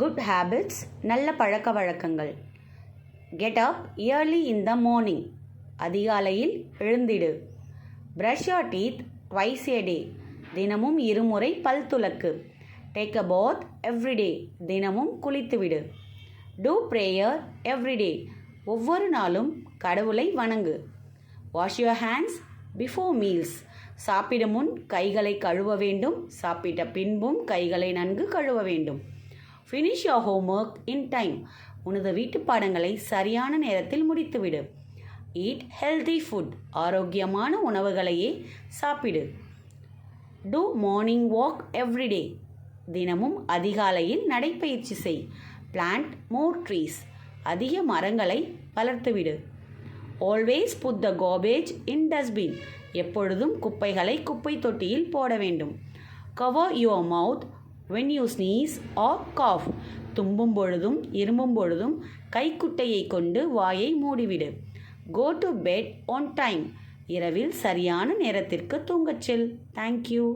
Good habits நல்ல பழக்க வழக்கங்கள். Get up yearly in the morning, அதிகாலையில் எழுந்திடு. ப்ரஷ் யோர் டீத் ட்வைஸ் எ டே, தினமும் இருமுறை பல் துலக்கு. டேக் அ பாத் எவ்ரிடே, தினமும் குளித்துவிடு. டூ ப்ரேயர் எவ்ரிடே, ஒவ்வொரு நாளும் கடவுளை வணங்கு. Wash your hands before meals, சாப்பிடும் முன் கைகளை கழுவ வேண்டும், சாப்பிட்ட பின்பும் கைகளை நன்கு கழுவ வேண்டும். Finish your homework in time, உனது வீட்டு பாடங்களை சரியான நேரத்தில் முடித்துவிடு. ஈட் ஹெல்தி ஃபுட், ஆரோக்கியமான உணவுகளையே சாப்பிடு. டூ மார்னிங் வாக் எவ்ரிடே, தினமும் அதிகாலையில் நடைப்பயிற்சி செய். பிளான்ட் மோர் ட்ரீஸ், அதிக மரங்களை வளர்த்துவிடு. Always put the garbage in dustbin, எப்பொழுதும் குப்பைகளை குப்பை தொட்டியில் போட வேண்டும். Cover your mouth when you sneeze or cough, தும்பும் பொழுதும் இருமும் பொழுதும் கைக்குட்டையை கொண்டு வாயை மூடிவிடு. Go to bed on time, இரவில் சரியான நேரத்திற்கு தூங்கச் செல். தேங்க்யூ.